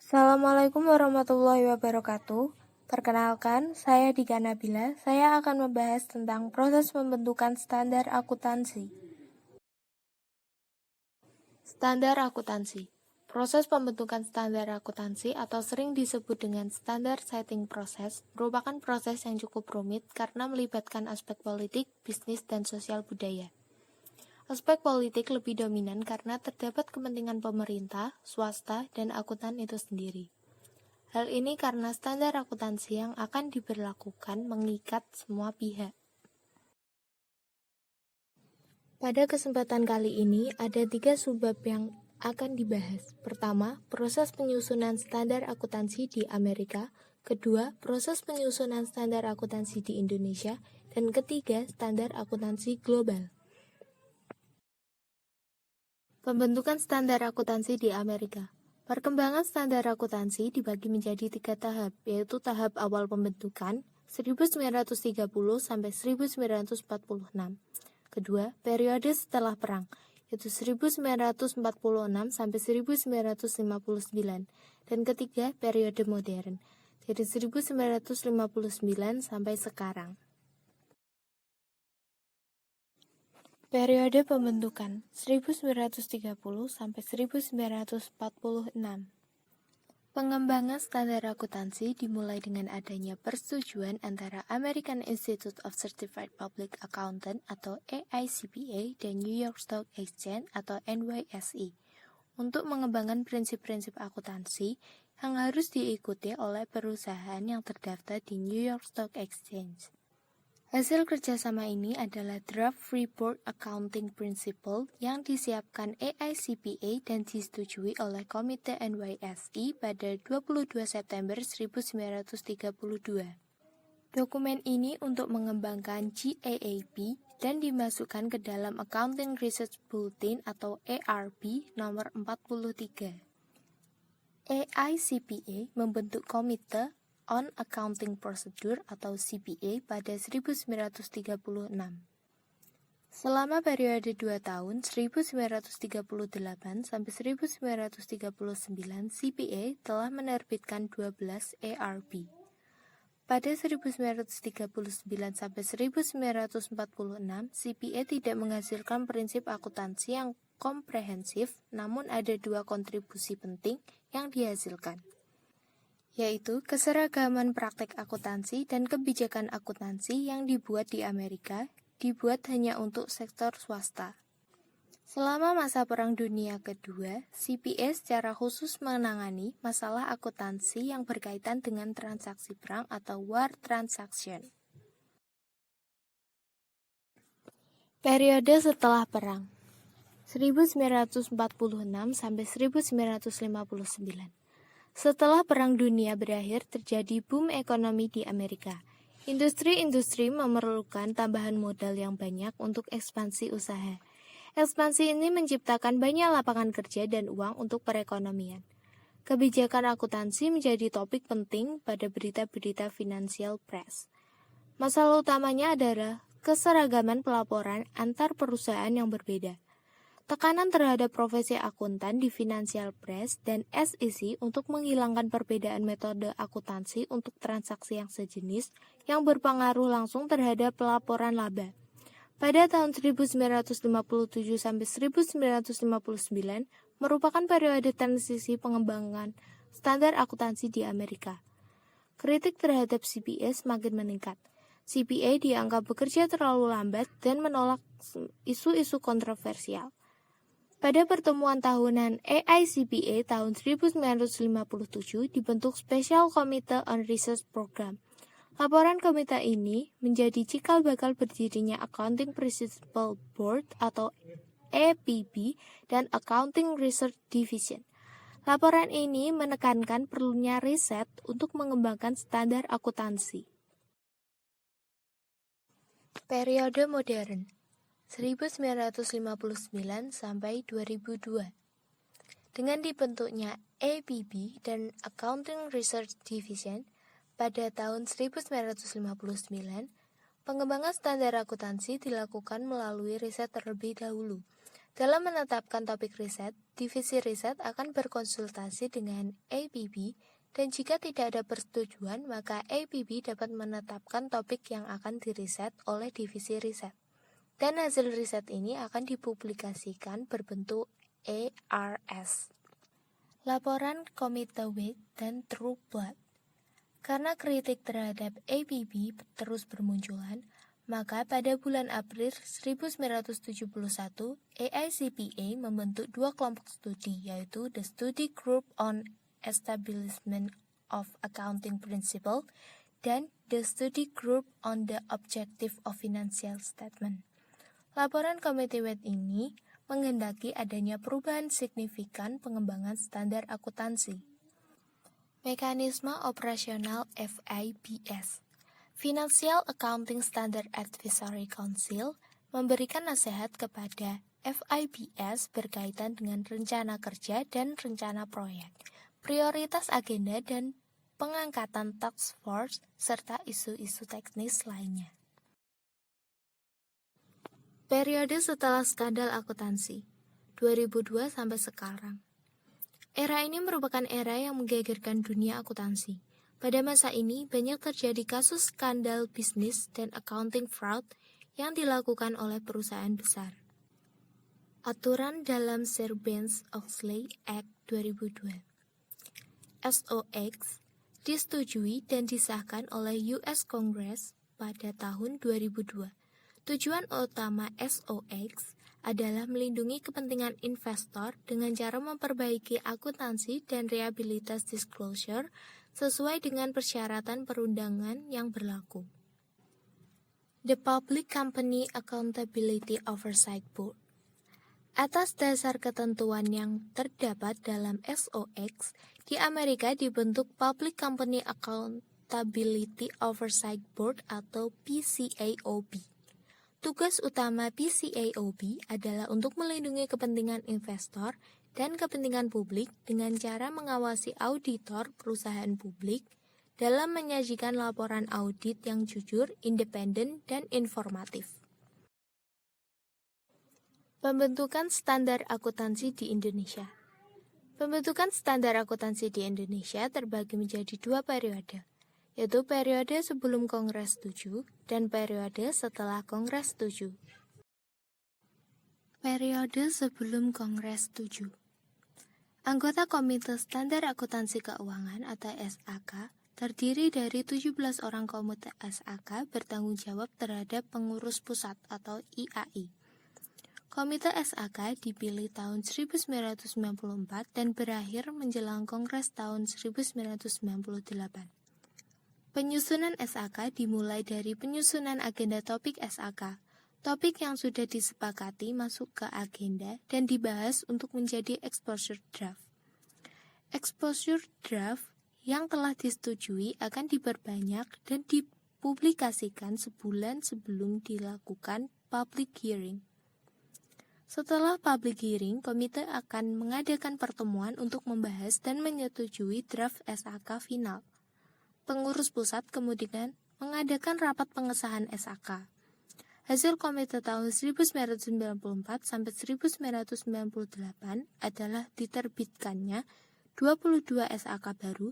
Assalamualaikum warahmatullahi wabarakatuh. Perkenalkan, saya Dika Nabila. Saya akan membahas tentang proses pembentukan standar akuntansi. Standar akuntansi. Proses pembentukan standar akuntansi atau sering disebut dengan standar setting process merupakan proses yang cukup rumit karena melibatkan aspek politik, bisnis, dan sosial budaya. Aspek politik lebih dominan karena terdapat kepentingan pemerintah, swasta, dan akuntan itu sendiri. Hal ini karena standar akuntansi yang akan diberlakukan mengikat semua pihak. Pada kesempatan kali ini, ada 3 subbab yang akan dibahas. Pertama, proses penyusunan standar akuntansi di Amerika. Kedua, proses penyusunan standar akuntansi di Indonesia. Dan ketiga, standar akuntansi global. Pembentukan standar akuntansi di Amerika. Perkembangan standar akuntansi dibagi menjadi 3 tahap, yaitu tahap awal pembentukan 1930 sampai 1946. Kedua, periode setelah perang, yaitu 1946 sampai 1959. Dan ketiga, periode modern, dari 1959 sampai sekarang. Periode pembentukan 1930 sampai 1946. Pengembangan standar akuntansi dimulai dengan adanya persetujuan antara American Institute of Certified Public Accountant atau AICPA dan New York Stock Exchange atau NYSE untuk mengembangkan prinsip-prinsip akuntansi yang harus diikuti oleh perusahaan yang terdaftar di New York Stock Exchange. Hasil kerjasama ini adalah Draft Freeport Accounting Principle yang disiapkan AICPA dan disetujui oleh Komite NYSE pada 22 September 1932. Dokumen ini untuk mengembangkan GAAP dan dimasukkan ke dalam Accounting Research Bulletin atau ARB nomor 43. AICPA membentuk Komite on Accounting Procedure atau CPA pada 1936. Selama periode 2 tahun 1938 sampai 1939, CPA telah menerbitkan 12 ARB. Pada 1939 sampai 1946, CPA tidak menghasilkan prinsip akuntansi yang komprehensif, namun ada 2 kontribusi penting yang dihasilkan, yaitu keseragaman praktek akuntansi dan kebijakan akuntansi yang dibuat di Amerika, dibuat hanya untuk sektor swasta. Selama masa Perang Dunia Kedua, CPA secara khusus menangani masalah akuntansi yang berkaitan dengan transaksi perang atau war transaction. Periode setelah perang 1946 sampai 1959. Setelah Perang Dunia berakhir, terjadi boom ekonomi di Amerika. Industri-industri memerlukan tambahan modal yang banyak untuk ekspansi usaha. Ekspansi ini menciptakan banyak lapangan kerja dan uang untuk perekonomian. Kebijakan akuntansi menjadi topik penting pada berita-berita Financial Press. Masalah utamanya adalah keseragaman pelaporan antar perusahaan yang berbeda. Tekanan terhadap profesi akuntan di Financial Press dan SEC untuk menghilangkan perbedaan metode akuntansi untuk transaksi yang sejenis yang berpengaruh langsung terhadap pelaporan laba. Pada tahun 1957 sampai 1959 merupakan periode transisi pengembangan standar akuntansi di Amerika. Kritik terhadap CPA semakin meningkat. CPA dianggap bekerja terlalu lambat dan menolak isu-isu kontroversial. Pada pertemuan tahunan AICPA tahun 1957 dibentuk Special Committee on Research Program. Laporan komite ini menjadi cikal bakal berdirinya Accounting Principles Board atau APB dan Accounting Research Division. Laporan ini menekankan perlunya riset untuk mengembangkan standar akuntansi. Periode modern 1959 sampai 2002. Dengan dibentuknya APB dan Accounting Research Division pada tahun 1959, pengembangan standar akuntansi dilakukan melalui riset terlebih dahulu. Dalam menetapkan topik riset, divisi riset akan berkonsultasi dengan APB, dan jika tidak ada persetujuan, maka APB dapat menetapkan topik yang akan diriset oleh divisi riset. Dan hasil riset ini akan dipublikasikan berbentuk ARS. Laporan Komite Weight dan True Blood. Karena kritik terhadap APB terus bermunculan, maka pada bulan April 1971, AICPA membentuk dua kelompok studi, yaitu The Study Group on Establishment of Accounting Principle dan The Study Group on the Objective of Financial Statement. Laporan Komite Weight ini menghendaki adanya perubahan signifikan pengembangan standar akuntansi. Mekanisme operasional FIPS. Financial Accounting Standard Advisory Council memberikan nasihat kepada FIPS berkaitan dengan rencana kerja dan rencana proyek, prioritas agenda dan pengangkatan task force, serta isu-isu teknis lainnya. Periode setelah skandal akuntansi, 2002 sampai sekarang. Era ini merupakan era yang menggegerkan dunia akuntansi. Pada masa ini, banyak terjadi kasus skandal bisnis dan accounting fraud yang dilakukan oleh perusahaan besar. Aturan dalam Sarbanes-Oxley Act 2002 (SOX) disetujui dan disahkan oleh US Congress pada tahun 2002. Tujuan utama SOX adalah melindungi kepentingan investor dengan cara memperbaiki akuntansi dan reliabilitas disclosure sesuai dengan persyaratan perundangan yang berlaku. The Public Company Accountability Oversight Board. Atas dasar ketentuan yang terdapat dalam SOX, di Amerika dibentuk Public Company Accountability Oversight Board atau PCAOB. Tugas utama PCAOB adalah untuk melindungi kepentingan investor dan kepentingan publik dengan cara mengawasi auditor perusahaan publik dalam menyajikan laporan audit yang jujur, independen, dan informatif. Pembentukan standar akuntansi di Indonesia. Pembentukan standar akuntansi di Indonesia terbagi menjadi dua periode, yaitu periode sebelum Kongres 7 dan periode setelah Kongres 7. Periode sebelum Kongres 7. Anggota Komite Standar Akuntansi Keuangan atau SAK terdiri dari 17 orang komite SAK bertanggung jawab terhadap pengurus pusat atau IAI. Komite SAK dipilih tahun 1994 dan berakhir menjelang Kongres tahun 1998. Penyusunan SAK dimulai dari penyusunan agenda topik SAK. Topik yang sudah disepakati masuk ke agenda dan dibahas untuk menjadi exposure draft. Exposure draft yang telah disetujui akan diperbanyak dan dipublikasikan sebulan sebelum dilakukan public hearing. Setelah public hearing, komite akan mengadakan pertemuan untuk membahas dan menyetujui draft SAK final. Pengurus pusat kemudian mengadakan rapat pengesahan SAK. Hasil komite tahun 1994 sampai 1998 adalah diterbitkannya 22 SAK baru,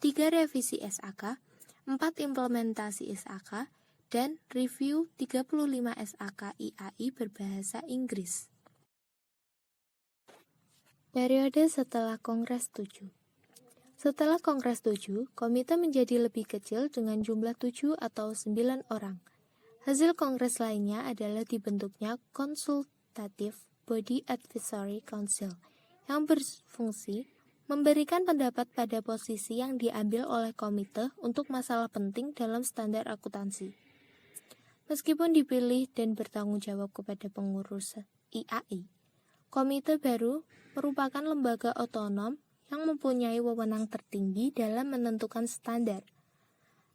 3 revisi SAK, 4 implementasi SAK, dan review 35 SAK IAI berbahasa Inggris. Periode setelah Kongres 7. Setelah Kongres 7, komite menjadi lebih kecil dengan jumlah 7 atau 9 orang. Hasil kongres lainnya adalah dibentuknya Consultative Body Advisory Council yang berfungsi memberikan pendapat pada posisi yang diambil oleh komite untuk masalah penting dalam standar akuntansi. Meskipun dipilih dan bertanggung jawab kepada pengurus IAI, komite baru merupakan lembaga otonom yang mempunyai wewenang tertinggi dalam menentukan standar.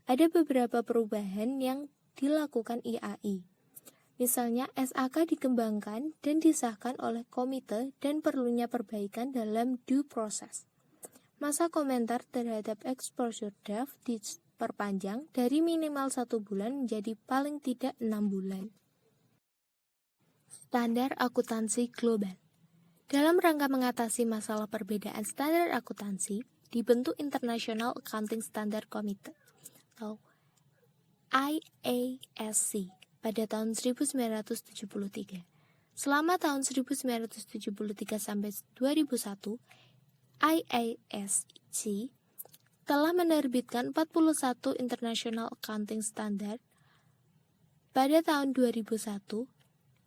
Ada beberapa perubahan yang dilakukan IAI. Misalnya, SAK dikembangkan dan disahkan oleh komite dan perlunya perbaikan dalam due process. Masa komentar terhadap exposure draft diperpanjang dari minimal 1 bulan menjadi paling tidak 6 bulan. Standar akuntansi global. Dalam rangka mengatasi masalah perbedaan standar akuntansi, dibentuk International Accounting Standard Committee atau IASC pada tahun 1973. Selama tahun 1973 sampai 2001, IASC telah menerbitkan 41 International Accounting Standard. Pada tahun 2001,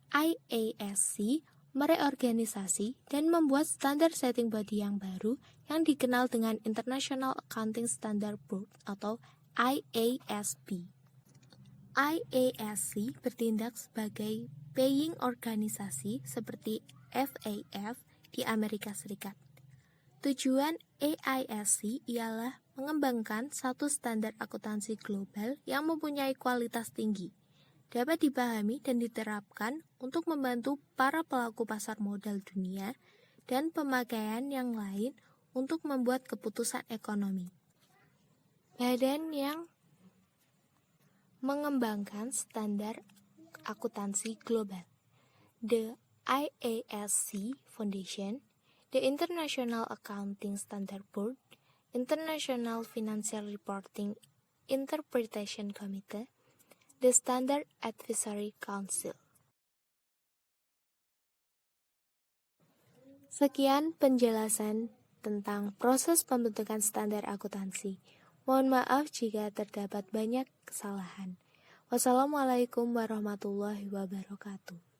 IASC mereorganisasi dan membuat standar setting body yang baru yang dikenal dengan International Accounting Standard Board atau IASB. IASC bertindak sebagai paying organisasi seperti FAF di Amerika Serikat. Tujuan AISC ialah mengembangkan satu standar akuntansi global yang mempunyai kualitas tinggi, dapat dipahami dan diterapkan untuk membantu para pelaku pasar modal dunia dan pemakaian yang lain untuk membuat keputusan ekonomi. Badan yang mengembangkan standar akuntansi global, the IASC Foundation, the International Accounting Standard Board, International Financial Reporting Interpretation Committee, the Standard Advisory Council. Sekian penjelasan tentang proses pembentukan standar akuntansi. Mohon maaf jika terdapat banyak kesalahan. Wassalamualaikum warahmatullahi wabarakatuh.